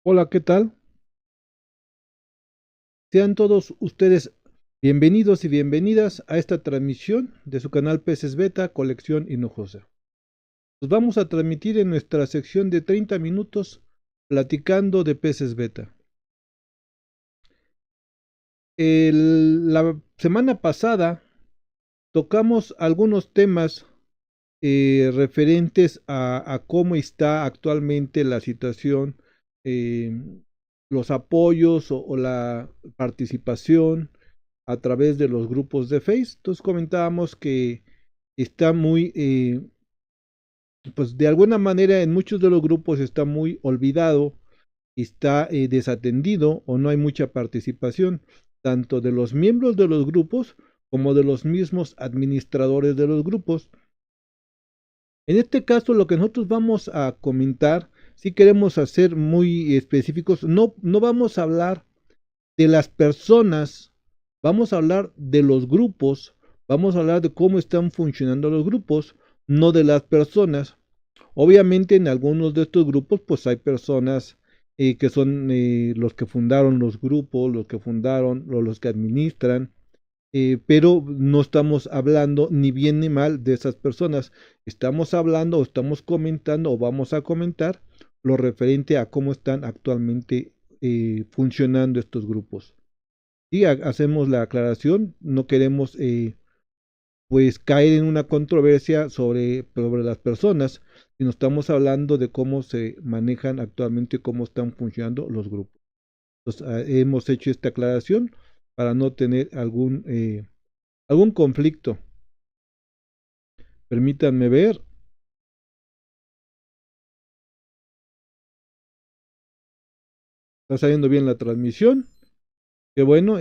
Hola, ¿qué tal? Sean todos ustedes bienvenidos y bienvenidas a esta transmisión de su canal Peces Beta, Colección Hinojosa. Nos vamos a transmitir en nuestra sección de 30 minutos platicando de peces beta. La semana pasada tocamos algunos temas referentes a cómo está actualmente la situación, eh, los apoyos o la participación a través de los grupos de Face. Entonces comentábamos que está muy, pues de alguna manera en muchos de los grupos está muy olvidado, está desatendido o no hay mucha participación, tanto de los miembros de los grupos como de los mismos administradores de los grupos. En este caso, lo que nosotros vamos a comentar, si queremos hacer muy específicos, no vamos a hablar de las personas, vamos a hablar de los grupos, vamos a hablar de cómo están funcionando los grupos, no de las personas. Obviamente en algunos de estos grupos pues hay personas que son los que fundaron los grupos, los que fundaron o los que administran, pero no estamos hablando ni bien ni mal de esas personas. Estamos hablando o estamos comentando o vamos a comentar lo referente a cómo están actualmente funcionando estos grupos. Y hacemos la aclaración, no queremos pues caer en una controversia sobre las personas, sino estamos hablando de cómo se manejan actualmente, cómo están funcionando los grupos. Entonces, hemos hecho esta aclaración para no tener algún conflicto. Permítanme ver, está saliendo bien la transmisión. Que bueno,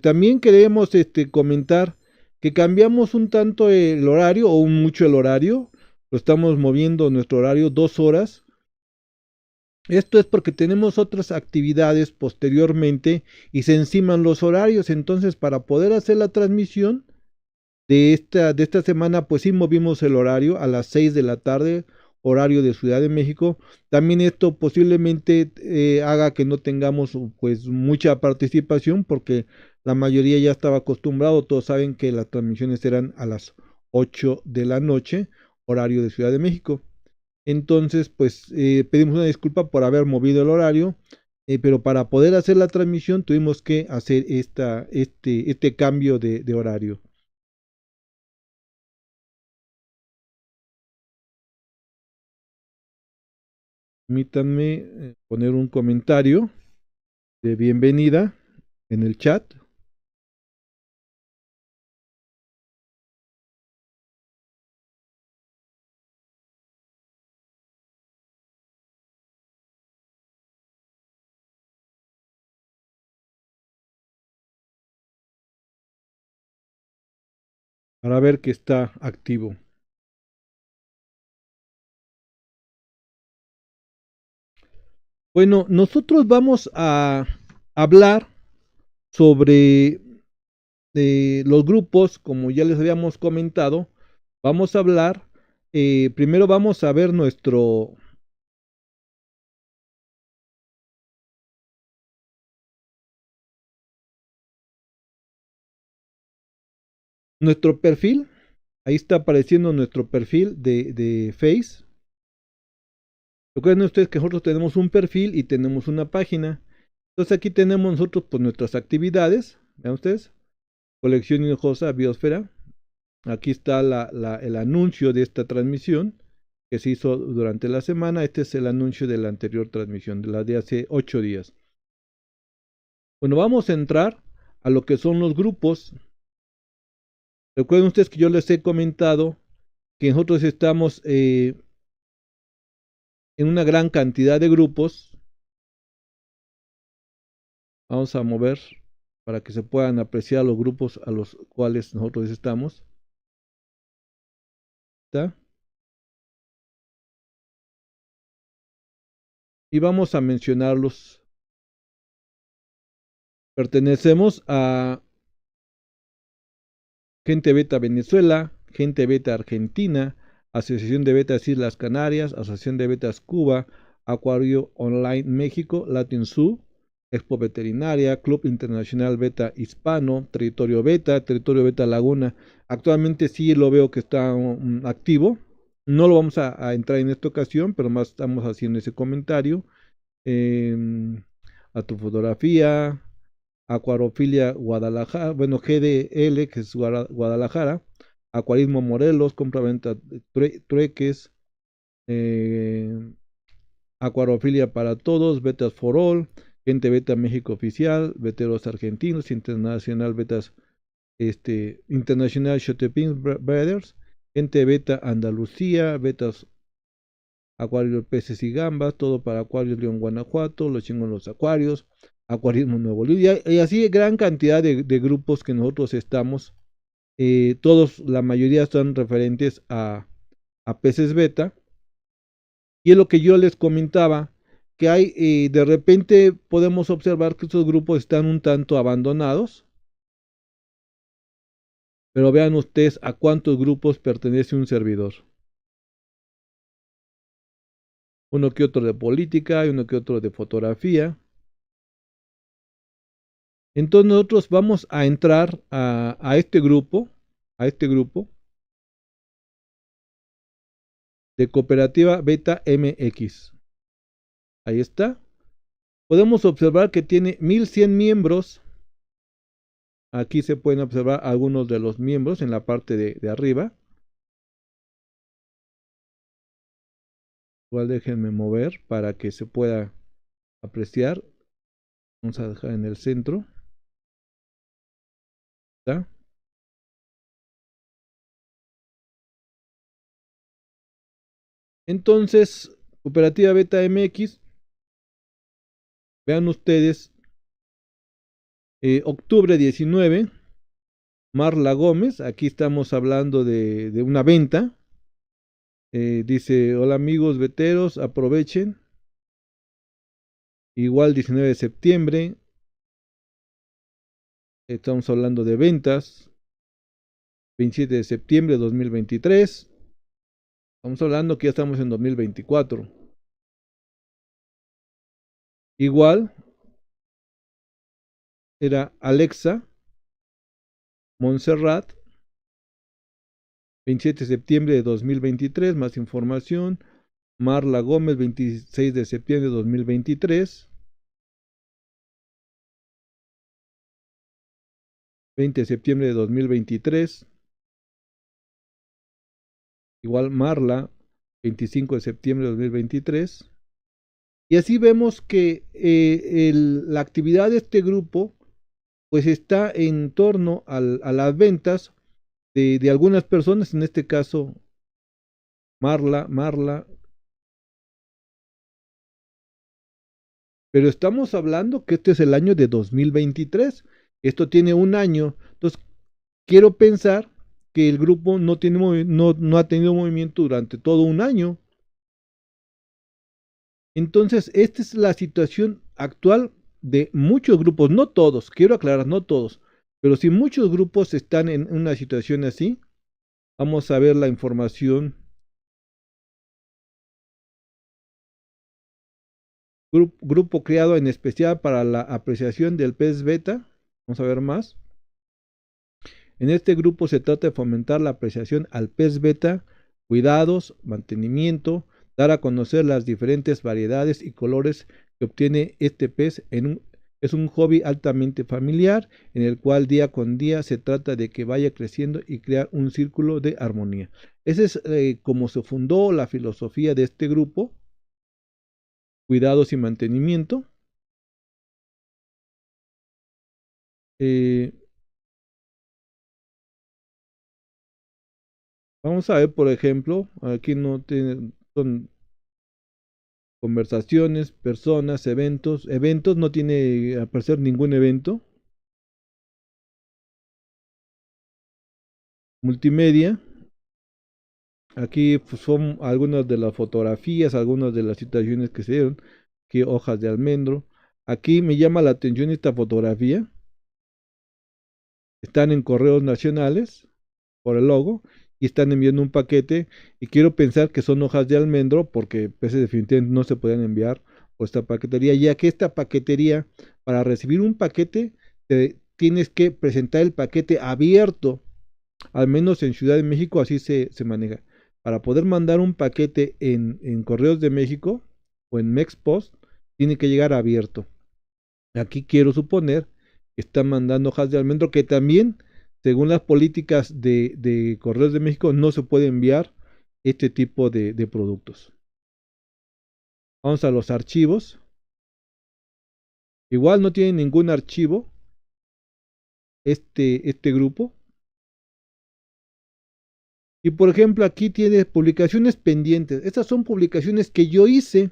también queremos comentar que cambiamos un tanto el horario o mucho el horario. Lo estamos moviendo nuestro horario 2 horas. Esto es porque tenemos otras actividades posteriormente y se enciman los horarios. Entonces, para poder hacer la transmisión de esta semana, pues sí movimos el horario a las 6 de la tarde, horario de Ciudad de México. También esto posiblemente haga que no tengamos pues mucha participación porque la mayoría ya estaba acostumbrado. Todos saben que las transmisiones eran a las 8 de la noche, horario de Ciudad de México. Entonces, pues pedimos una disculpa por haber movido el horario, pero para poder hacer la transmisión tuvimos que hacer este cambio de horario. Permítanme poner un comentario de bienvenida en el chat para ver que está activo. Bueno, nosotros vamos a hablar sobre los grupos, como ya les habíamos comentado. Vamos a hablar, primero vamos a ver nuestro perfil. Ahí está apareciendo nuestro perfil de Face. Recuerden ustedes que nosotros tenemos un perfil y tenemos una página. Entonces aquí tenemos nosotros pues nuestras actividades. Vean ustedes. Colección Hinojosa Biosfera. Aquí está el anuncio de esta transmisión que se hizo durante la semana. Este es el anuncio de la anterior transmisión, de la de hace 8 días. Bueno, vamos a entrar a lo que son los grupos. Recuerden ustedes que yo les he comentado que nosotros estamos en una gran cantidad de grupos. Vamos a mover para que se puedan apreciar los grupos a los cuales nosotros estamos. ¿Está? Y vamos a mencionarlos. Pertenecemos a Gente Beta Venezuela, Gente Beta Argentina, Asociación de Betas Islas Canarias, Asociación de Betas Cuba, Acuario Online México, Latin Zoo, Expo Veterinaria, Club Internacional Beta Hispano, Territorio Beta Laguna. Actualmente sí lo veo que está activo. No lo vamos a entrar en esta ocasión, pero más estamos haciendo ese comentario. A tu fotografía, Acuarofilia Guadalajara, bueno, GDL, que es Guadalajara, Acuarismo Morelos, compra-venta trueques, Acuarofilia para todos, Betas for All, Gente Beta México Oficial, Veteros Argentinos, Internacional Betas, Internacional Shotepin Brothers, Gente Beta Andalucía, Betas Acuario Peces y Gambas, todo para Acuarios León, Guanajuato, Los Chingos los Acuarios, Acuarismo Nuevo León, y así gran cantidad de grupos que nosotros estamos, todos, la mayoría son referentes a peces beta, y es lo que yo les comentaba, que hay, de repente podemos observar que estos grupos están un tanto abandonados, pero vean ustedes a cuántos grupos pertenece un servidor. Uno que otro de política, y uno que otro de fotografía. Entonces nosotros vamos a entrar a este grupo de Cooperativa Beta MX. Ahí está. Podemos observar que tiene 1100 miembros. Aquí se pueden observar algunos de los miembros en la parte de arriba. Igual déjenme mover para que se pueda apreciar. Vamos a dejar en el centro. ¿Está? Entonces, Cooperativa Beta MX, vean ustedes, octubre 19, Marla Gómez, aquí estamos hablando de una venta. Dice, hola amigos veteros, aprovechen. Igual 19 de septiembre, estamos hablando de ventas. 27 de septiembre de 2023. Estamos hablando que ya estamos en 2024. Igual, era Alexa Montserrat, 27 de septiembre de 2023, más información. Marla Gómez, 26 de septiembre de 2023. 20 de septiembre de 2023. Igual Marla, 25 de septiembre de 2023. Y así vemos que la actividad de este grupo pues está en torno a las ventas de algunas personas, en este caso Marla, pero estamos hablando que este es el año de 2023, esto tiene un año, entonces quiero pensar que el grupo no ha tenido movimiento durante todo un año. Entonces, esta es la situación actual de muchos grupos, no todos, quiero aclarar, no todos, pero si muchos grupos están en una situación así, vamos a ver la información. Grupo creado en especial para la apreciación del pez beta. Vamos a ver más. En este grupo se trata de fomentar la apreciación al pez beta, cuidados, mantenimiento, dar a conocer las diferentes variedades y colores que obtiene este pez. Es un hobby altamente familiar en el cual día con día se trata de que vaya creciendo y crear un círculo de armonía. Ese es como se fundó la filosofía de este grupo, cuidados y mantenimiento. Vamos a ver, por ejemplo, aquí no tiene, son conversaciones, personas, eventos. Eventos no tiene al parecer ningún evento. Multimedia. Aquí pues, son algunas de las fotografías, algunas de las situaciones que se dieron. Aquí hojas de almendro. Aquí me llama la atención esta fotografía. Están en correos nacionales por el logo. y están enviando un paquete y quiero pensar que son hojas de almendro porque peces definitivamente no se pueden enviar por esta paquetería, ya que esta paquetería, para recibir un paquete, tienes que presentar el paquete abierto, al menos en Ciudad de México así se maneja. Para poder mandar un paquete en Correos de México o en Mexpost, tiene que llegar abierto. Aquí quiero suponer que están mandando hojas de almendro que también, según las políticas de Correos de México, no se puede enviar este tipo de productos. Vamos a los archivos. Igual no tiene ningún archivo este grupo. Y por ejemplo, aquí tiene publicaciones pendientes. Estas son publicaciones que yo hice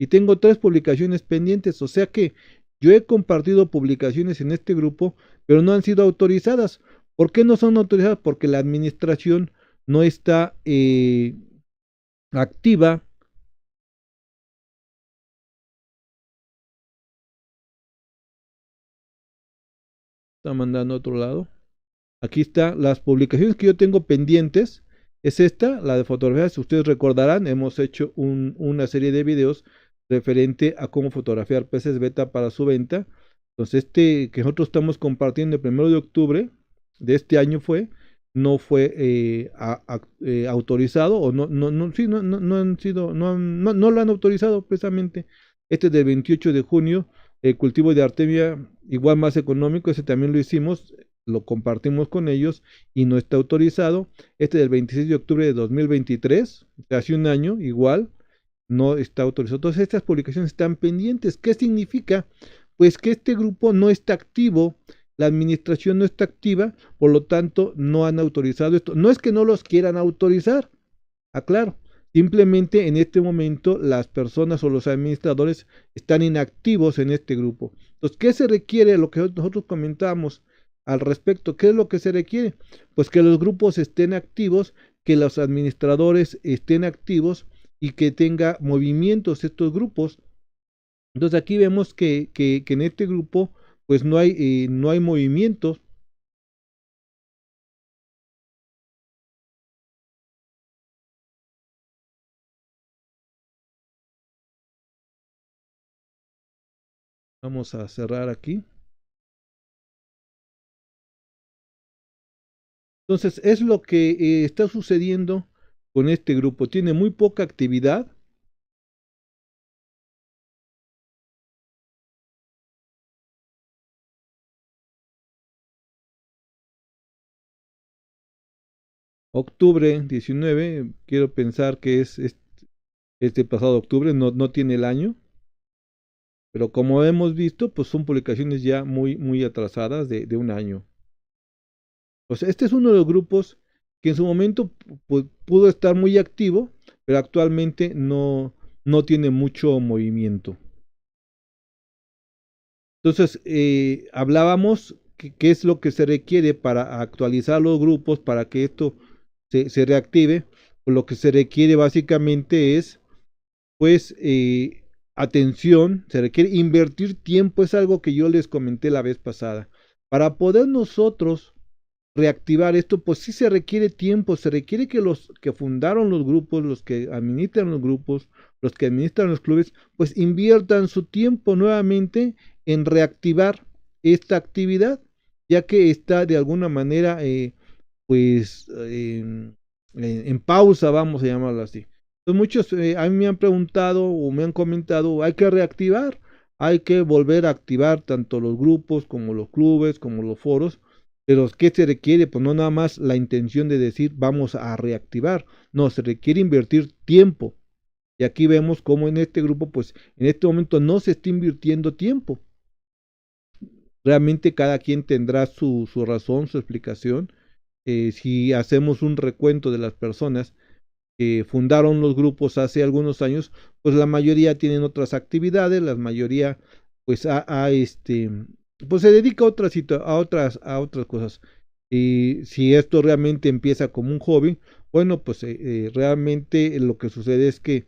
y tengo 3 publicaciones pendientes. O sea que yo he compartido publicaciones en este grupo, pero no han sido autorizadas. ¿Por qué no son autorizadas? Porque la administración no está activa. Está mandando a otro lado. Aquí está las publicaciones que yo tengo pendientes. Es esta, la de fotografías. Si ustedes recordarán, hemos hecho una serie de videos referente a cómo fotografiar peces beta para su venta. Entonces, que nosotros estamos compartiendo el 1 de octubre de este año no fue autorizado, o sí, no han sido, no lo han autorizado precisamente. Este del 28 de junio, el cultivo de Artemia, igual más económico, ese también lo hicimos, lo compartimos con ellos y no está autorizado. Este del 26 de octubre de 2023, hace un año, igual, no está autorizado. Todas estas publicaciones están pendientes. ¿Qué significa? Pues que este grupo no está activo, la administración no está activa, por lo tanto no han autorizado esto. No es que no los quieran autorizar, aclaro. Simplemente en este momento las personas o los administradores están inactivos en este grupo. Entonces, ¿qué se requiere? Lo que nosotros comentamos al respecto. ¿Qué es lo que se requiere? Pues que los grupos estén activos, que los administradores estén activos y que tenga movimientos estos grupos. Entonces aquí vemos que en este grupo pues no hay movimientos. Vamos a cerrar aquí. Entonces es lo que está sucediendo con este grupo. Tiene muy poca actividad. Octubre 19, quiero pensar que es este pasado octubre, no tiene el año. Pero como hemos visto, pues son publicaciones ya muy atrasadas de un año. O sea, este es uno de los grupos que en su momento pudo estar muy activo, pero actualmente no tiene mucho movimiento. Entonces, hablábamos qué es lo que se requiere para actualizar los grupos, para que esto se reactive. Pues lo que se requiere básicamente es, pues, atención, se requiere invertir tiempo, es algo que yo les comenté la vez pasada. Para poder nosotros reactivar esto, pues sí se requiere tiempo, se requiere que los que fundaron los grupos, los que administran los grupos, los que administran los clubes, pues inviertan su tiempo nuevamente en reactivar esta actividad, ya que está de alguna manera, pues, en pausa, vamos a llamarlo así. Entonces muchos a mí me han preguntado o me han comentado, hay que reactivar, hay que volver a activar tanto los grupos como los clubes, como los foros, pero ¿qué se requiere? Pues no nada más la intención de decir vamos a reactivar, no, se requiere invertir tiempo. Y aquí vemos cómo en este grupo, pues en este momento no se está invirtiendo tiempo. Realmente cada quien tendrá su razón, su explicación. Si hacemos un recuento de las personas que fundaron los grupos hace algunos años, pues la mayoría tienen otras actividades, la mayoría pues pues se dedica a otras cosas. Y si esto realmente empieza como un hobby, bueno, pues realmente lo que sucede es que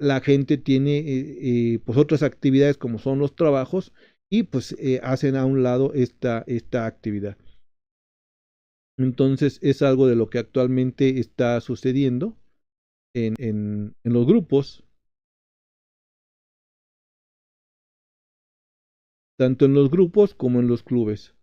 la gente tiene pues otras actividades como son los trabajos y pues hacen a un lado esta actividad. Entonces es algo de lo que actualmente está sucediendo en los grupos, tanto en los grupos como en los clubes.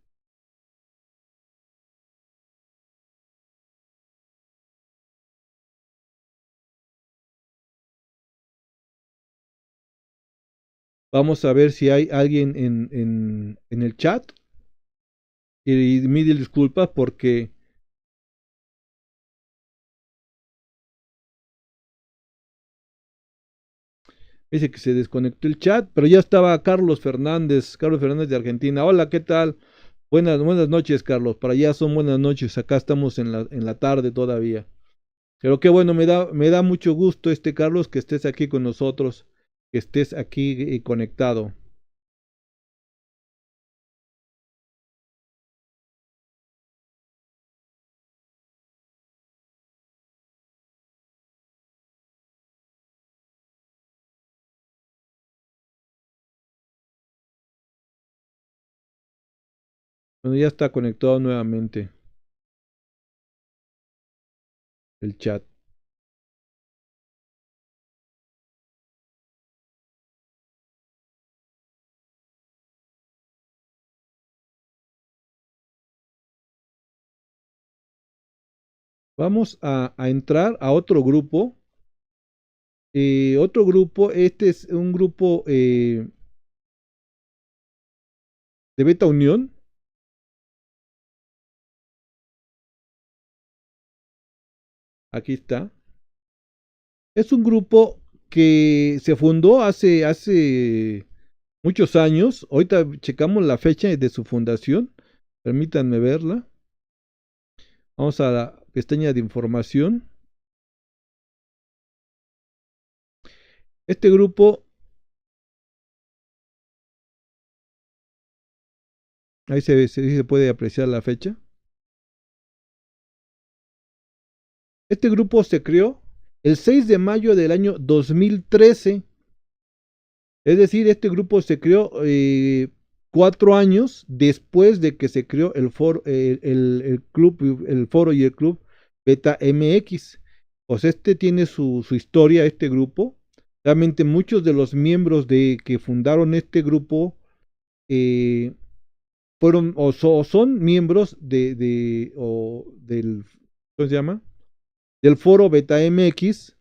Vamos a ver si hay alguien en el chat. Y mil disculpas porque dice que se desconectó el chat, pero ya estaba Carlos Fernández de Argentina. Hola, ¿qué tal? Buenas noches, Carlos. Para allá son buenas noches. Acá estamos en la tarde todavía. Pero qué bueno, me da mucho gusto, Carlos, que estés aquí con nosotros, que estés aquí conectado. Bueno, ya está conectado nuevamente el chat. Vamos a entrar a otro grupo. Otro grupo, este es un grupo de Beta Unión. Aquí está. Es un grupo que se fundó hace muchos años. Ahorita checamos la fecha de su fundación. Permítanme verla. Vamos a la pestaña de información. Este grupo, ahí se puede apreciar la fecha. Este grupo se creó el 6 de mayo del año 2013. Es decir, este grupo se creó 4 años después de que se creó el foro, el club, el foro y el club Beta MX. O sea, tiene su historia, este grupo. Realmente muchos de los miembros que fundaron este grupo eh, fueron o son miembros del, ¿cómo se llama? Del foro Beta MX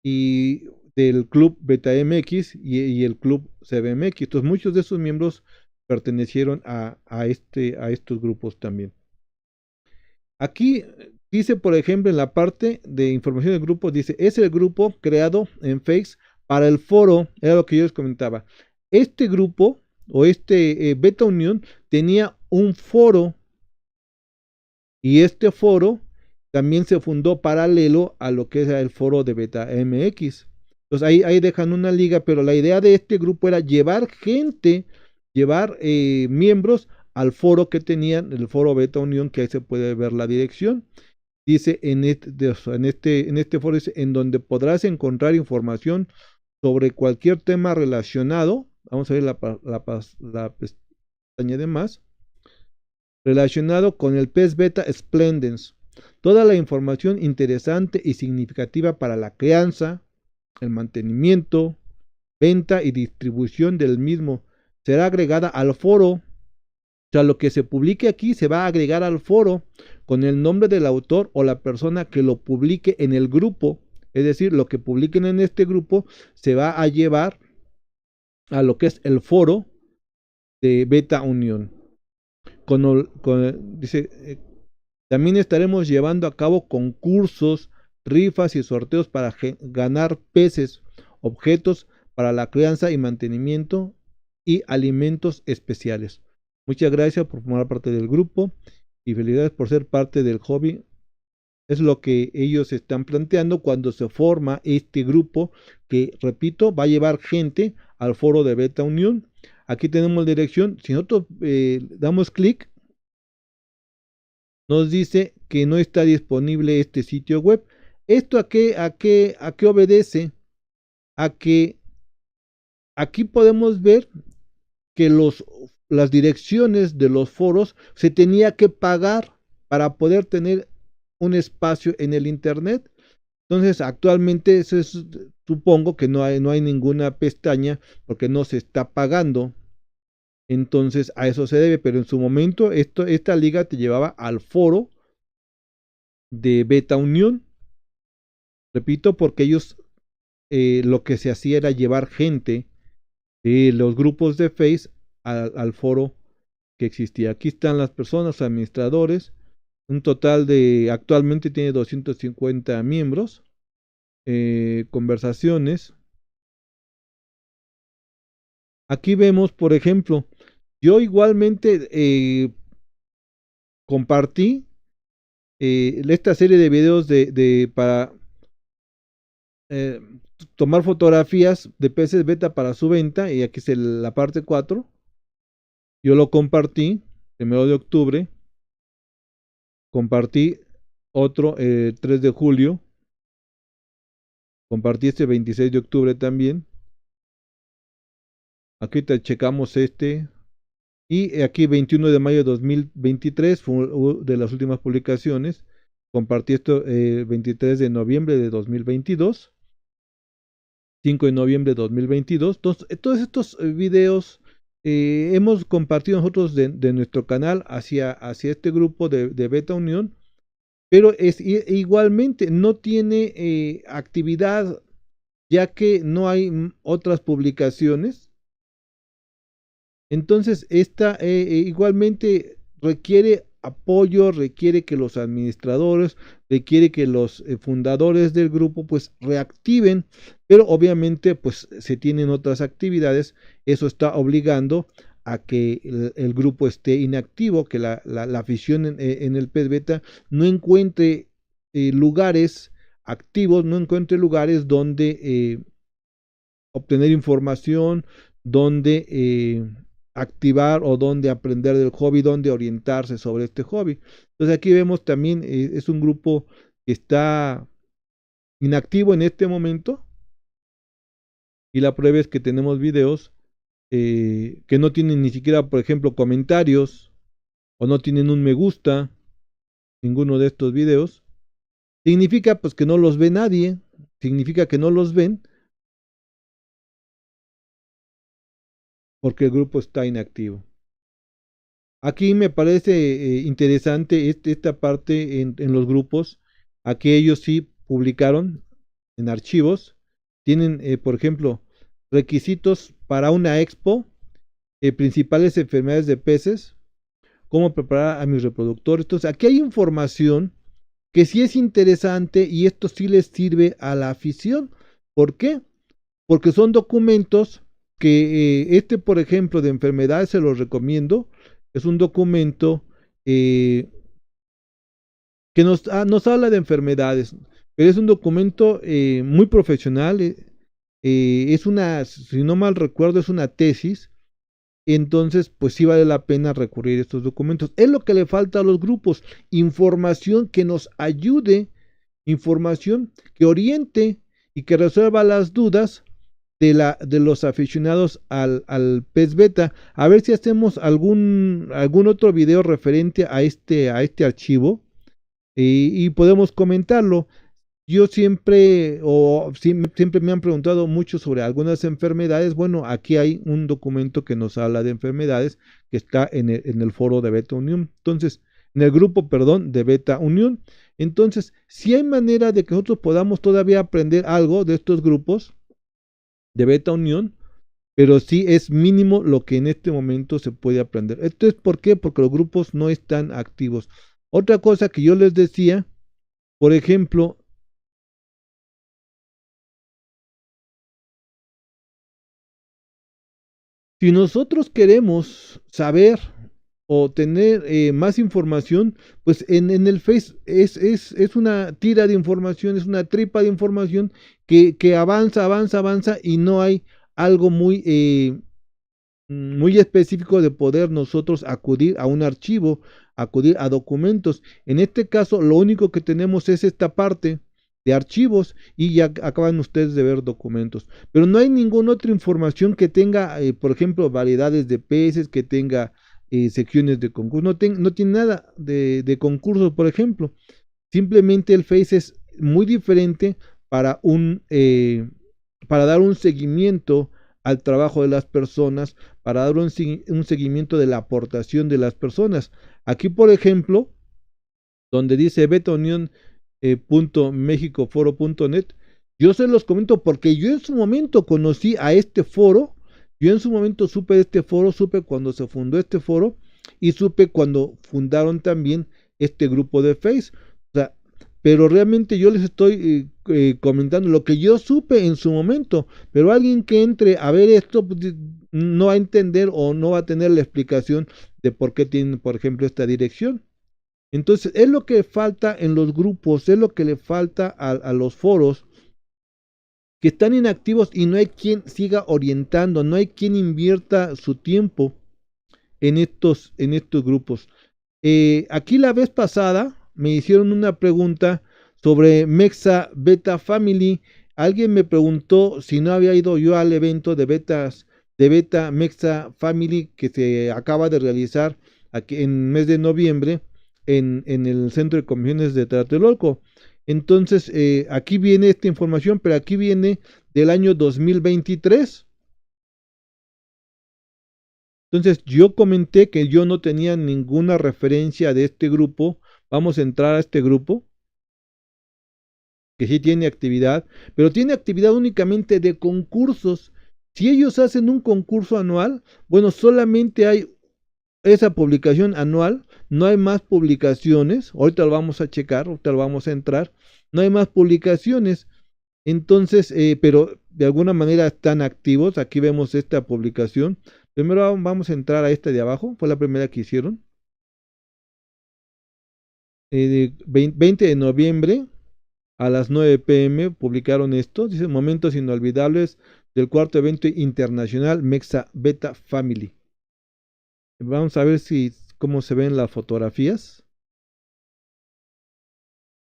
y del club Beta MX y el club CBMX. Entonces muchos de esos miembros pertenecieron a estos grupos también. Aquí dice, por ejemplo, en la parte de información del grupo, dice, es el grupo creado en Face para el foro, era lo que yo les comentaba. Este grupo o Beta Unión tenía un foro y este foro también se fundó paralelo a lo que es el foro de Beta MX. Entonces ahí dejan una liga, pero la idea de este grupo era llevar gente, llevar miembros al foro que tenían, el foro Beta Unión, que ahí se puede ver la dirección. Dice en este foro, dice, en donde podrás encontrar información sobre cualquier tema relacionado. Vamos a ver la pestaña de más relacionado con el pez beta splendens. Toda la información interesante y significativa para la crianza, el mantenimiento, venta y distribución del mismo será agregada al foro. O sea, lo que se publique aquí se va a agregar al foro con el nombre del autor o la persona que lo publique en el grupo. Es decir, lo que publiquen en este grupo se va a llevar a lo que es el foro de Beta Unión. Dice, también estaremos llevando a cabo concursos, rifas y sorteos para ganar peces, objetos para la crianza y mantenimiento y alimentos especiales. Muchas gracias por formar parte del grupo y felicidades por ser parte del hobby. Es lo que ellos están planteando cuando se forma este grupo que, repito, va a llevar gente al foro de Beta Unión. Aquí tenemos la dirección. Si nosotros damos clic, nos dice que no está disponible este sitio web. ¿Esto a qué obedece? A que aquí podemos ver que las direcciones de los foros se tenía que pagar para poder tener un espacio en el internet. Entonces, actualmente supongo que no hay ninguna pestaña porque no se está pagando. Entonces, a eso se debe, pero en su momento esta liga te llevaba al foro de Beta Unión. Repito, porque ellos lo que se hacía era llevar gente de los grupos de Face al foro que existía. Aquí están las personas, administradores, un total de, actualmente tiene 250 miembros, conversaciones. Aquí vemos, por ejemplo, yo igualmente compartí esta serie de videos para eh, tomar fotografías de peces beta para su venta, y aquí es la parte 4. Yo lo compartí, 1 de octubre, compartí otro 3 de julio, compartí este 26 de octubre también. Aquí te checamos este. Y aquí 21 de mayo de 2023 fue de las últimas publicaciones. Compartí esto 23 de noviembre de 2022. 5 de noviembre de 2022. Entonces, todos estos videos hemos compartido nosotros de nuestro canal hacia este grupo de Beta Unión. Pero igualmente no tiene actividad, ya que no hay otras publicaciones. Entonces, esta igualmente requiere apoyo, requiere que los administradores, requiere que los fundadores del grupo pues reactiven, pero obviamente pues se tienen otras actividades. Eso está obligando a que el grupo esté inactivo, que la afición en el pez beta no encuentre lugares activos, no encuentre lugares donde obtener información, donde activar o donde aprender del hobby, donde orientarse sobre este hobby. Entonces aquí vemos también, es un grupo que está inactivo en este momento, y la prueba es que tenemos videos que no tienen ni siquiera, por ejemplo, comentarios, o no tienen un me gusta, ninguno de estos videos. Significa pues que no los ve nadie, significa que no los ven porque el grupo está inactivo. Aquí me parece interesante esta parte en los grupos. Aquí ellos sí publicaron en archivos. Tienen, por ejemplo, requisitos para una expo, principales enfermedades de peces, cómo preparar a mis reproductores. Entonces, aquí hay información que sí es interesante, y esto sí les sirve a la afición. ¿Por qué? Porque son documentos que por ejemplo, de enfermedades se los recomiendo. Es un documento que nos habla de enfermedades, pero es un documento muy profesional. Es una, si no mal recuerdo, es una tesis. Entonces, pues sí vale la pena recurrir a estos documentos. Es lo que le falta a los grupos: información que nos ayude, información que oriente y que resuelva las dudas de los aficionados al pez beta. A ver si hacemos algún otro video referente a este archivo, y podemos comentarlo. Yo siempre me han preguntado mucho sobre algunas enfermedades. Bueno, aquí hay un documento que nos habla de enfermedades, que está en el foro de Beta Unión. Entonces, en el grupo, perdón, de Beta Unión. Entonces, si hay manera de que nosotros podamos todavía aprender algo de estos grupos de Beta Unión, pero sí es mínimo lo que en este momento se puede aprender. Esto es ¿por qué? Porque los grupos no están activos. Otra cosa que yo les decía, por ejemplo, si nosotros queremos saber o tener más información, pues en el Face es una tira de información, es una tripa de información que avanza, y no hay algo muy específico de poder nosotros acudir a un archivo, acudir a documentos. En este caso, lo único que tenemos es esta parte de archivos, y ya acaban ustedes de ver documentos, pero no hay ninguna otra información que tenga, por ejemplo, variedades de peces, que tenga secciones de concurso, no tiene nada de concursos, por ejemplo. Simplemente el Face es muy diferente para para dar un seguimiento al trabajo de las personas, para dar un seguimiento de la aportación de las personas. Aquí, por ejemplo, donde dice betaunion.mexicoforo.net, yo se los comento porque yo en su momento conocí a este foro, yo en su momento supe de este foro, supe cuando se fundó este foro y supe cuando fundaron también este grupo de Face. O sea, pero realmente yo les estoy comentando lo que yo supe en su momento, pero alguien que entre a ver esto pues, no va a entender o no va a tener la explicación de por qué tienen, por ejemplo, esta dirección. Entonces, es lo que falta en los grupos, es lo que le falta a los foros que están inactivos y no hay quien siga orientando, no hay quien invierta su tiempo en estos grupos. Aquí la vez pasada me hicieron una pregunta sobre Mexa Beta Family. Alguien me preguntó si no había ido yo al evento de Beta Mexa Family que se acaba de realizar aquí en el mes de noviembre en el Centro de Convenciones de Tlatelolco. Entonces, aquí viene esta información, pero aquí viene del año 2023. Entonces, yo comenté que yo no tenía ninguna referencia de este grupo. Vamos a entrar a este grupo, que sí tiene actividad, pero tiene actividad únicamente de concursos. Si ellos hacen un concurso anual, bueno, solamente hay esa publicación anual, no hay más publicaciones. Ahorita lo vamos a checar, ahorita lo vamos a entrar. No hay más publicaciones. Entonces, pero de alguna manera están activos. Aquí vemos esta publicación. Primero vamos a entrar a esta de abajo, fue la primera que hicieron. 20 de noviembre a las 9 p.m. publicaron esto. Dice momentos inolvidables del cuarto evento internacional Mexa Beta Family. Vamos a ver cómo se ven las fotografías.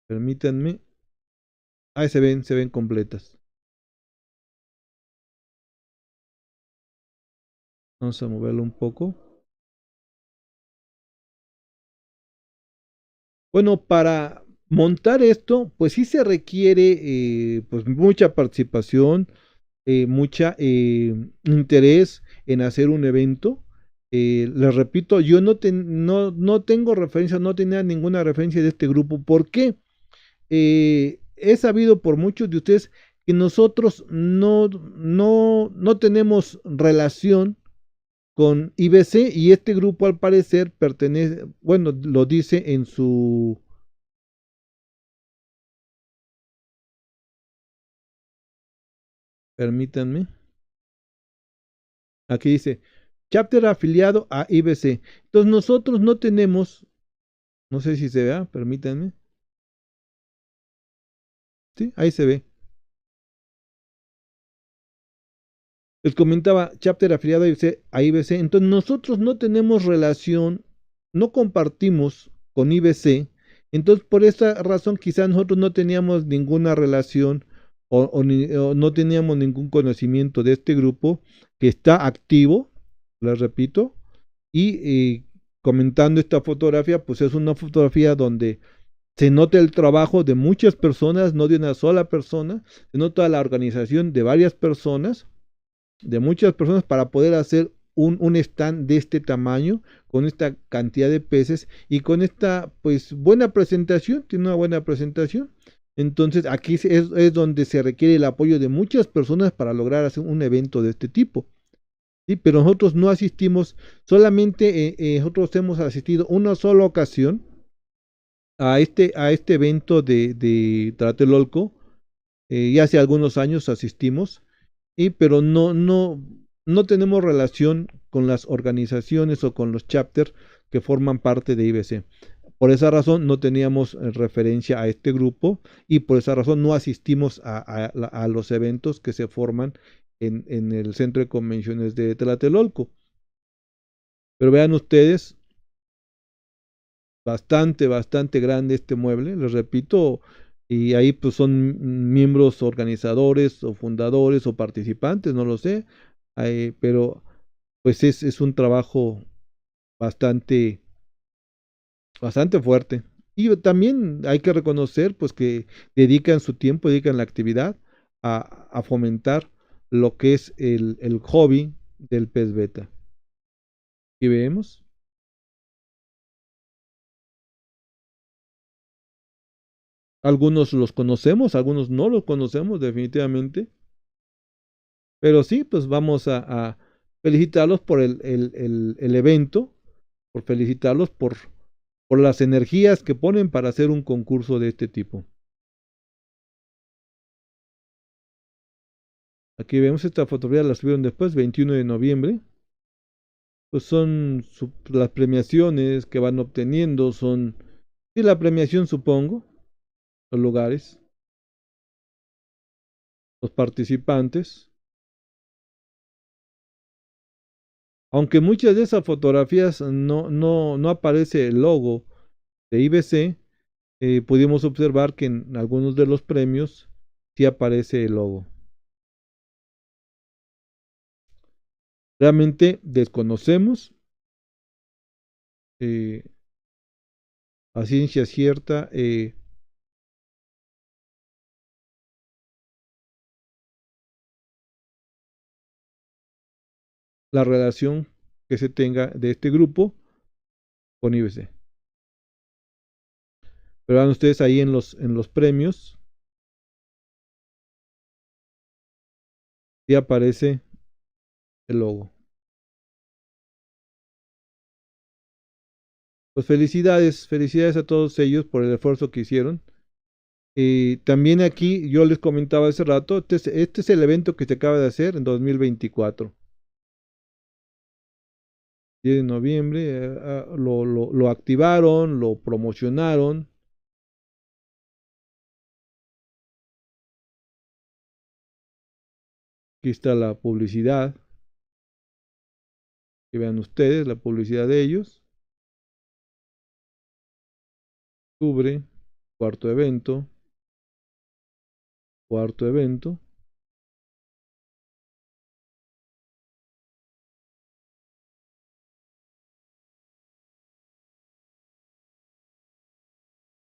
Permítanme. Ahí se ven completas. Vamos a moverlo un poco. Bueno, para montar esto, pues sí se requiere pues mucha participación, mucha interés en hacer un evento. Les repito, yo no tengo referencia, no tenía ninguna referencia de este grupo. ¿Por qué? He sabido por muchos de ustedes que nosotros no tenemos relación con IBC y este grupo al parecer pertenece, bueno, lo dice en su... Permítanme. Aquí dice, chapter afiliado a IBC. Entonces nosotros no tenemos, no sé si se vea, permítanme. Sí, ahí se ve. Les comentaba, chapter afiliado a IBC. Entonces nosotros no tenemos relación, no compartimos con IBC. Entonces por esa razón quizás nosotros no teníamos ninguna relación o no teníamos ningún conocimiento de este grupo que está activo, les repito, y comentando esta fotografía, pues es una fotografía donde se nota el trabajo de muchas personas, no de una sola persona, se nota la organización de varias personas, de muchas personas para poder hacer un stand de este tamaño, con esta cantidad de peces y con esta pues buena presentación, tiene una buena presentación. Entonces aquí es donde se requiere el apoyo de muchas personas para lograr hacer un evento de este tipo. ¿Sí? Pero nosotros no asistimos, solamente nosotros hemos asistido una sola ocasión a este evento de Tlatelolco, y hace algunos años asistimos, pero no tenemos relación con las organizaciones o con los chapters que forman parte de IBC. Por esa razón no teníamos referencia a este grupo y por esa razón no asistimos a los eventos que se forman en el Centro de Convenciones de Tlatelolco. Pero vean ustedes, bastante grande este mueble, les repito, y ahí pues son miembros organizadores o fundadores o participantes, no lo sé, pero pues es un trabajo bastante, bastante fuerte. Y también hay que reconocer pues que dedican su tiempo, dedican la actividad a fomentar lo que es el hobby del pez beta. Y vemos, algunos los conocemos, algunos no los conocemos definitivamente, pero sí, pues vamos a felicitarlos por el evento, por felicitarlos por las energías que ponen para hacer un concurso de este tipo. Aquí vemos esta fotografía, la subieron después, 21 de noviembre. Pues son las premiaciones que van obteniendo, son, sí, la premiación supongo, los lugares, los participantes. Aunque muchas de esas fotografías no aparece el logo de IBC, pudimos observar que en algunos de los premios sí aparece el logo. Realmente desconocemos eh, a ciencia cierta la relación que se tenga de este grupo con IBC. Pero vean ustedes ahí en los premios, sí aparece el logo. Pues felicidades, felicidades a todos ellos por el esfuerzo que hicieron. También aquí yo les comentaba hace rato, este es el evento que se acaba de hacer en 2024. 10 de noviembre, lo activaron, lo promocionaron. Aquí está la publicidad, que vean ustedes la publicidad de ellos. Octubre, cuarto evento, cuarto evento.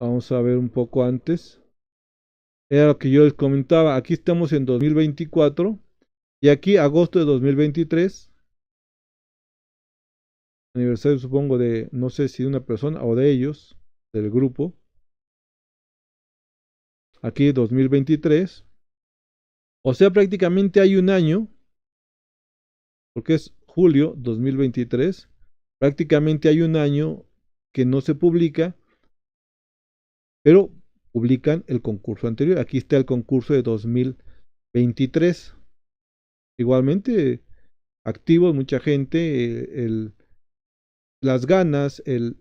Vamos a ver un poco antes. Era lo que yo les comentaba. Aquí estamos en 2024 y aquí agosto de 2023. Aniversario supongo de, no sé si de una persona o de ellos, del grupo. Aquí 2023. O sea, prácticamente hay un año, porque es julio 2023. Prácticamente hay un año que no se publica, pero publican el concurso anterior. Aquí está el concurso de 2023. Igualmente, activos, mucha gente, las ganas, el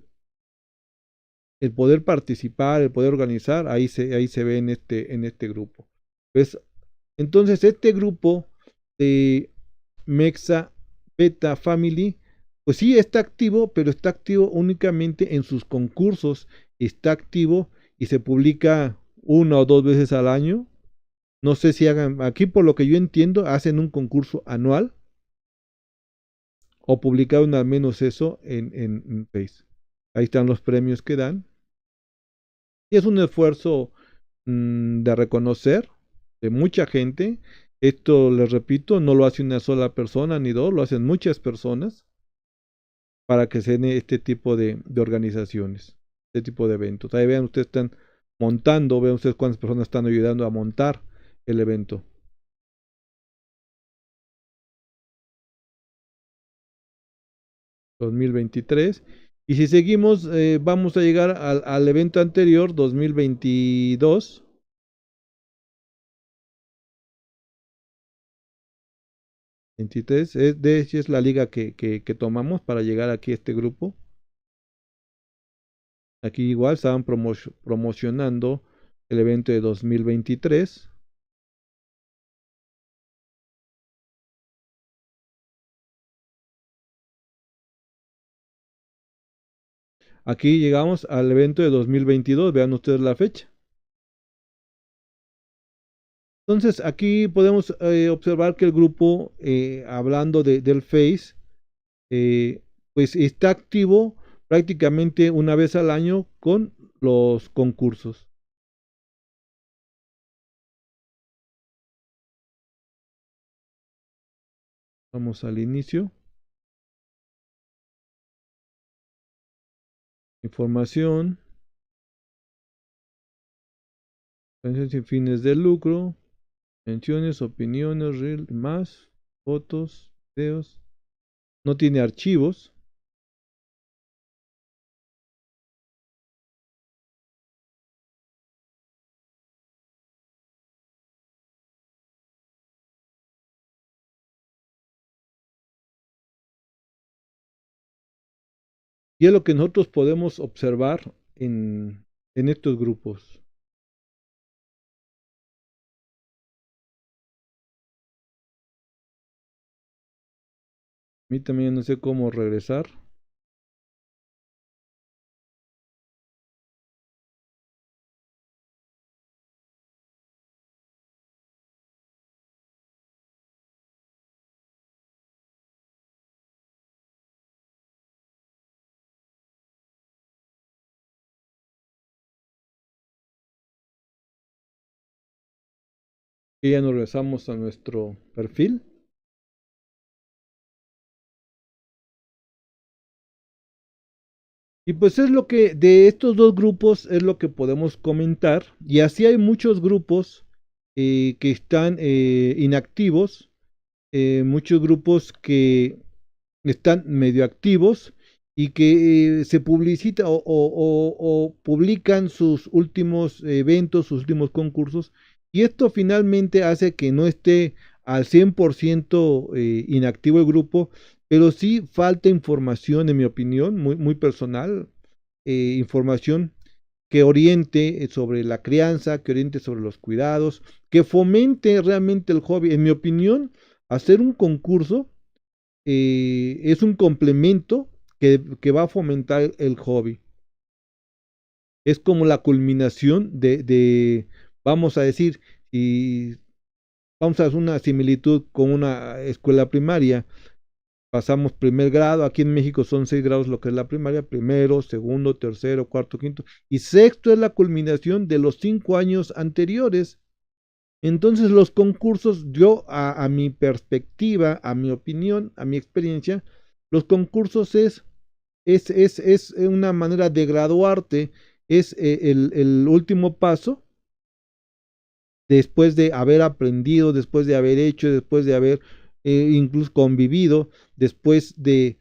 poder participar, el poder organizar, ahí se ve en este grupo. Pues, entonces, este grupo de Mexa Beta Family, pues sí está activo, pero está activo únicamente en sus concursos, está activo y se publica una o dos veces al año. No sé si hagan, aquí por lo que yo entiendo, hacen un concurso anual o publicaron al menos eso en Face. Ahí están los premios que dan. Y es un esfuerzo de reconocer de mucha gente. Esto, les repito, no lo hace una sola persona ni dos, lo hacen muchas personas para que se den este tipo de organizaciones, este tipo de eventos. Ahí vean, ustedes están montando, vean ustedes cuántas personas están ayudando a montar el evento. 2023. Y si seguimos, vamos a llegar al evento anterior, 2022. 23, de hecho es la liga que tomamos para llegar aquí a este grupo. Aquí igual estaban promocionando el evento de 2023. Aquí llegamos al evento de 2022, vean ustedes la fecha. Entonces aquí podemos observar que el grupo, hablando del Face, pues está activo prácticamente una vez al año con los concursos. Vamos al inicio. Información. Sin fines de lucro. Menciones, opiniones, reel, más, fotos, videos. No tiene archivos. Y es lo que nosotros podemos observar en estos grupos. A mí también no sé cómo regresar. Y ya nos regresamos a nuestro perfil. Y pues es lo que de estos dos grupos es lo que podemos comentar. Y así hay muchos grupos que están inactivos, muchos grupos que están medio activos y que se publicita o publican sus últimos eventos, sus últimos concursos. Y esto finalmente hace que no esté al 100% inactivo el grupo, pero sí falta información, en mi opinión, muy, muy personal, información que oriente sobre la crianza, que oriente sobre los cuidados, que fomente realmente el hobby. En mi opinión, hacer un concurso es un complemento que va a fomentar el hobby. Es como la culminación vamos a decir, y vamos a hacer una similitud con una escuela primaria. Pasamos primer grado, aquí en México son 6 grados lo que es la primaria, primero, segundo, tercero, cuarto, quinto, y sexto es la culminación de los 5 años anteriores. Entonces los concursos, yo a mi perspectiva, a mi opinión, a mi experiencia, los concursos es una manera de graduarte, es el último paso después de haber aprendido, después de haber hecho, después de haber incluso convivido, después de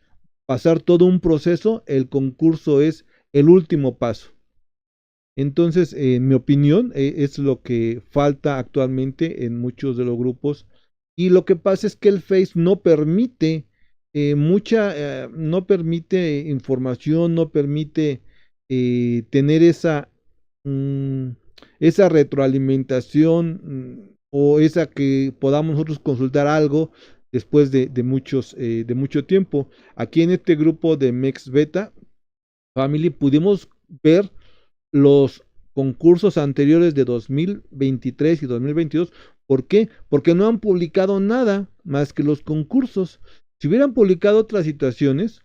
pasar todo un proceso, el concurso es el último paso. Entonces, en mi opinión, es lo que falta actualmente en muchos de los grupos. Y lo que pasa es que el Face no permite no permite información, no permite tener mm, esa retroalimentación o esa que podamos nosotros consultar algo después de mucho tiempo. Aquí en este grupo de Mex Beta Family pudimos ver los concursos anteriores de 2023 y 2022. ¿Por qué? Porque no han publicado nada más que los concursos. Si hubieran publicado otras situaciones,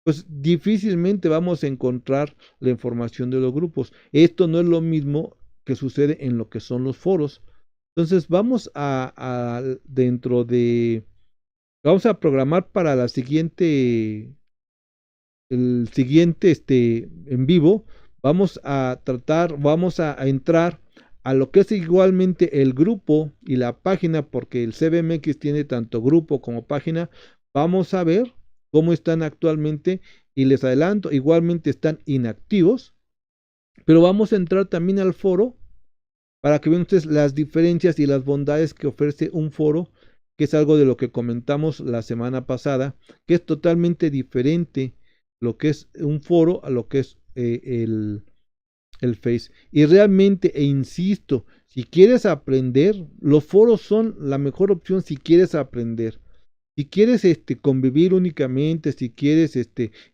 pues difícilmente vamos a encontrar la información de los grupos. Esto no es lo mismo que sucede en lo que son los foros. Entonces vamos vamos a programar para el siguiente en vivo, vamos a entrar a lo que es igualmente el grupo y la página, porque el CBMX tiene tanto grupo como página. Vamos a ver cómo están actualmente y les adelanto, igualmente están inactivos, pero vamos a entrar también al foro para que vean ustedes las diferencias y las bondades que ofrece un foro, que es algo de lo que comentamos la semana pasada, que es totalmente diferente lo que es un foro a lo que es el Face. Y realmente, e insisto, si quieres aprender, los foros son la mejor opción si quieres aprender. Si quieres convivir únicamente, si quieres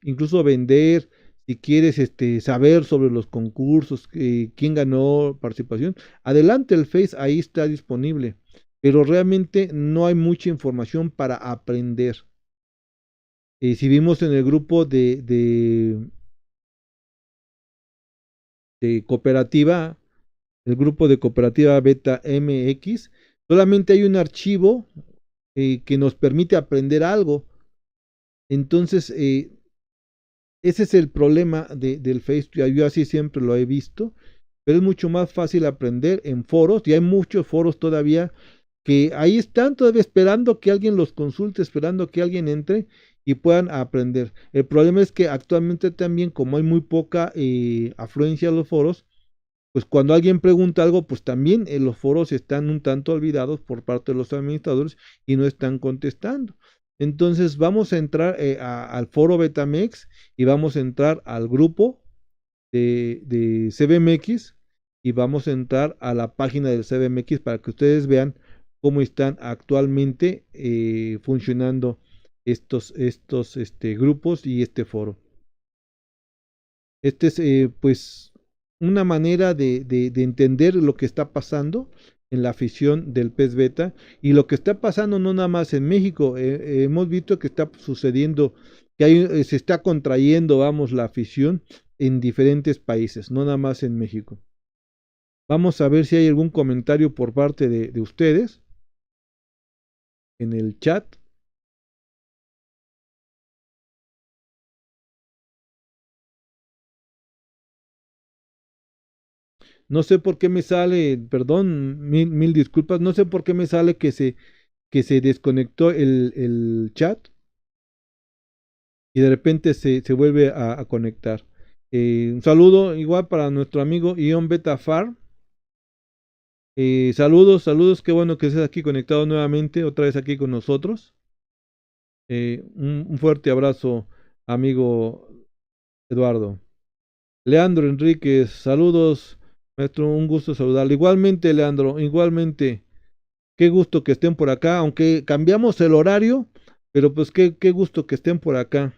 incluso vender, si quieres saber sobre los concursos, quién ganó participación, adelante el Face, ahí está disponible. Pero realmente no hay mucha información para aprender. Si vimos en el grupo de cooperativa, el grupo de cooperativa Beta MX, solamente hay un archivo que nos permite aprender algo. Entonces, ese es el problema del Facebook. Yo así siempre lo he visto, pero es mucho más fácil aprender en foros, y hay muchos foros todavía que ahí están todavía esperando que alguien los consulte, esperando que alguien entre y puedan aprender. El problema es que actualmente también, como hay muy poca afluencia a los foros, pues cuando alguien pregunta algo, pues también los foros están un tanto olvidados por parte de los administradores y no están contestando. Entonces vamos a entrar al foro Betamex y vamos a entrar al grupo de CBMX y vamos a entrar a la página del CBMX para que ustedes vean cómo están actualmente funcionando estos grupos y este foro. Este es pues una manera de entender lo que está pasando en la afición del pez beta y lo que está pasando no nada más en México. Hemos visto que está sucediendo, que se está contrayendo, vamos, la afición en diferentes países, no nada más en México. Vamos a ver si hay algún comentario por parte de ustedes en el chat. No sé por qué me sale, perdón, mil disculpas, no sé por qué me sale que se desconectó el chat y de repente se vuelve a conectar. Un saludo igual para nuestro amigo Ion Betafar. Saludos, saludos, qué bueno que estés aquí conectado nuevamente, otra vez aquí con nosotros. Un fuerte abrazo, amigo Eduardo. Leandro Enríquez, saludos, maestro, un gusto saludarle. Igualmente, Leandro, igualmente, qué gusto que estén por acá, aunque cambiamos el horario, pero pues qué gusto que estén por acá.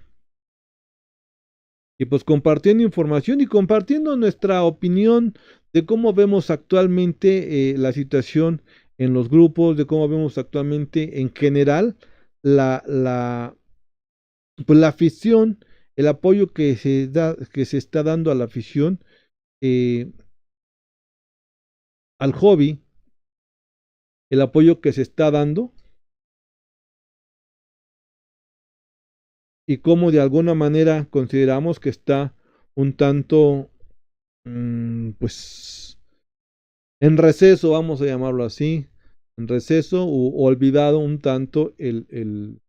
Y pues compartiendo información y compartiendo nuestra opinión de cómo vemos actualmente la situación en los grupos, de cómo vemos actualmente en general la, pues la afición, el apoyo que se está dando a la afición, eh, al hobby, el apoyo que se está dando y cómo de alguna manera consideramos que está un tanto, pues, en receso, vamos a llamarlo así, en receso o olvidado un tanto el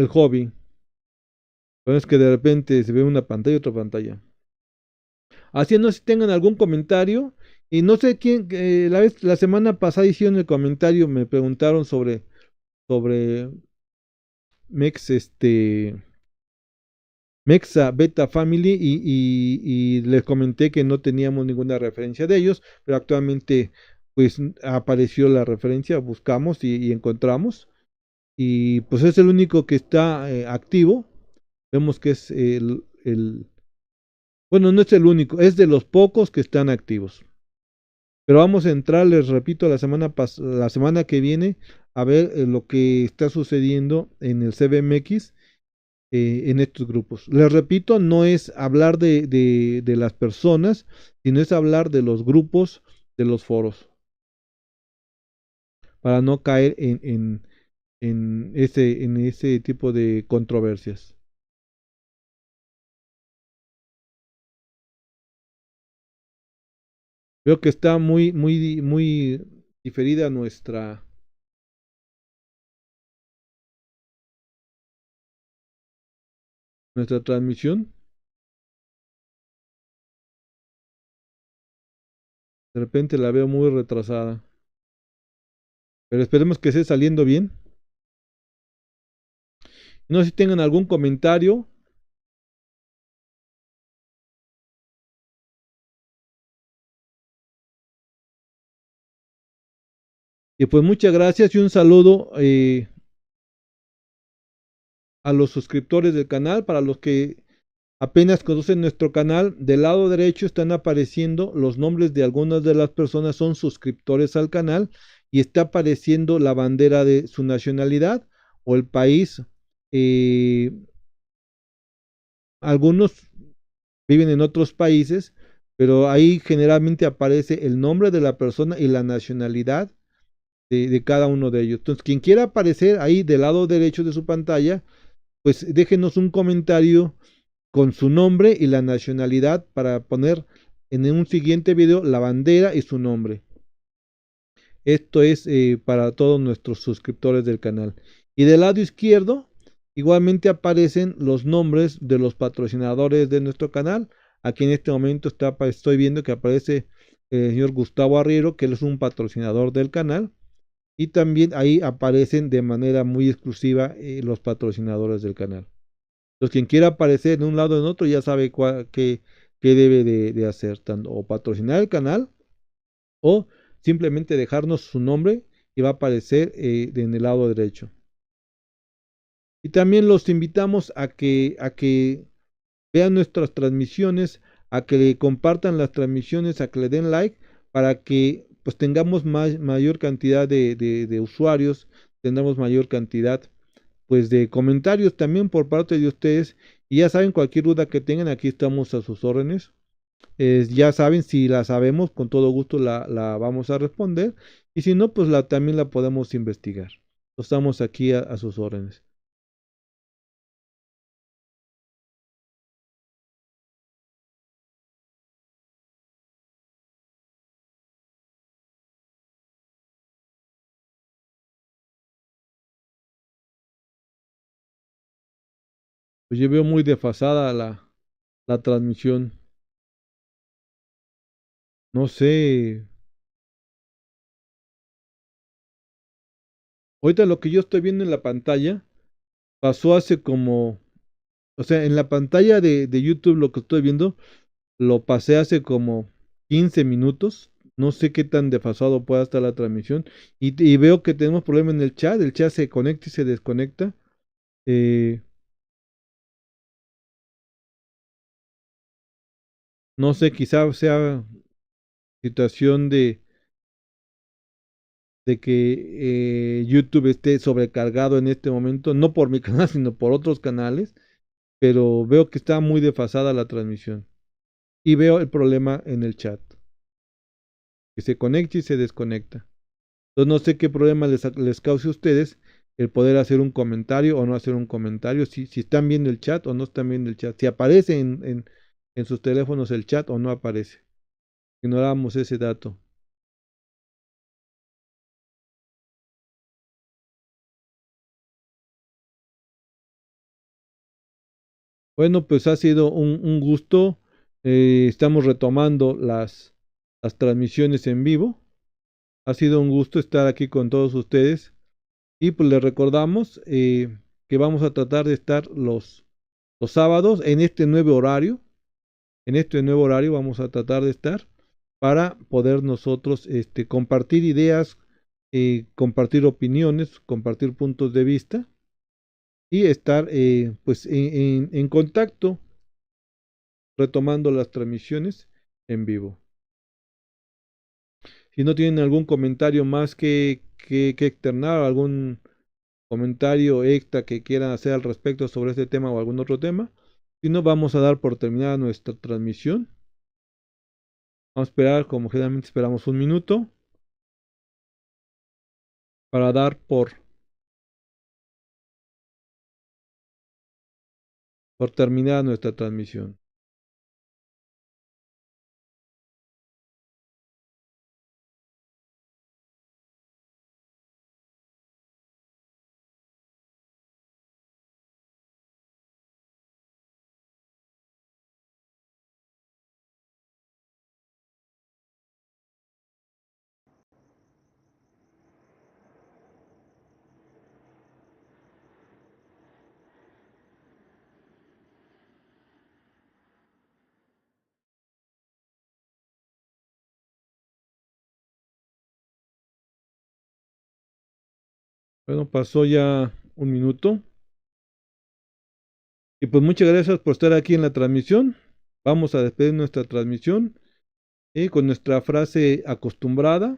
hobby. Pero es que de repente se ve una pantalla y otra pantalla. Así no sé si tengan algún comentario. Y no sé quién, la semana pasada hicieron el comentario, me preguntaron sobre Mex, Mexa Beta Family y les comenté que no teníamos ninguna referencia de ellos, pero actualmente pues apareció la referencia, buscamos y encontramos y pues es el único que está activo. Vemos que es bueno, no es el único, es de los pocos que están activos. Pero vamos a entrar, les repito, la semana que viene a ver lo que está sucediendo en el CBMX en estos grupos. Les repito, no es hablar de las personas, sino es hablar de los grupos, de los foros, para no caer en ese tipo de controversias. Veo que está muy diferida nuestra transmisión. De repente la veo muy retrasada. Pero esperemos que esté saliendo bien. No sé si tengan algún comentario. Y pues muchas gracias y un saludo a los suscriptores del canal. Para los que apenas conocen nuestro canal, del lado derecho están apareciendo los nombres de algunas de las personas, son suscriptores al canal. y está apareciendo la bandera de su nacionalidad o el país. eh, Algunos viven en otros países, pero ahí generalmente aparece el nombre de la persona y la nacionalidad de cada uno de ellos. Entonces, quien quiera aparecer ahí del lado derecho de su pantalla, pues déjenos un comentario con su nombre y la nacionalidad para poner en un siguiente video la bandera y su nombre. Esto es para todos nuestros suscriptores del canal. Y del lado izquierdo, igualmente aparecen los nombres de los patrocinadores de nuestro canal. Aquí en este momento estoy viendo que aparece el señor Gustavo Arriero, que él es un patrocinador del canal. Y también ahí aparecen de manera muy exclusiva los patrocinadores del canal. Entonces, quien quiera aparecer en un lado o en otro ya sabe qué debe de hacer, tanto o patrocinar el canal o simplemente dejarnos su nombre y va a aparecer en el lado derecho. Y también los invitamos a que vean nuestras transmisiones, a que le compartan las transmisiones, a que le den like para que pues tengamos mayor cantidad de usuarios, tengamos mayor cantidad pues de comentarios también por parte de ustedes. Y ya saben, cualquier duda que tengan, aquí estamos a sus órdenes. Ya saben, si la sabemos, con todo gusto la vamos a responder. Y si no, pues también la podemos investigar. Estamos aquí a sus órdenes. Pues yo veo muy desfasada la transmisión. No sé. Ahorita lo que yo estoy viendo en la pantalla pasó hace como, o sea, en la pantalla de YouTube lo que estoy viendo lo pasé hace como 15 minutos. No sé qué tan desfasado pueda estar la transmisión. Y veo que tenemos problema en el chat. El chat se conecta y se desconecta. Eh, no sé, quizá sea situación de que YouTube esté sobrecargado en este momento. No por mi canal, sino por otros canales. Pero veo que está muy desfasada la transmisión. Y veo el problema en el chat. Que se conecta y se desconecta. Entonces no sé qué problema les cause a ustedes el poder hacer un comentario o no hacer un comentario, si están viendo el chat o no están viendo el chat, si aparece en sus teléfonos el chat o no aparece. Ignoramos ese dato. Bueno, pues ha sido un gusto. Estamos retomando las transmisiones en vivo. Ha sido un gusto estar aquí con todos ustedes. Y pues les recordamos que vamos a tratar de estar los sábados en este nuevo horario. En este nuevo horario vamos a tratar de estar para poder nosotros compartir ideas, compartir opiniones, compartir puntos de vista y estar pues en contacto retomando las transmisiones en vivo. Si no tienen algún comentario más que externar, algún comentario extra que quieran hacer al respecto sobre este tema o algún otro tema, si no, vamos a dar por terminada nuestra transmisión. Vamos a esperar, como generalmente esperamos, un minuto para dar por terminada nuestra transmisión. Bueno, pasó ya un minuto. Y pues muchas gracias por estar aquí en la transmisión. Vamos a despedir nuestra transmisión con nuestra frase acostumbrada.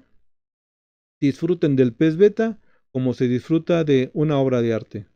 disfruten del pez beta como se disfruta de una obra de arte.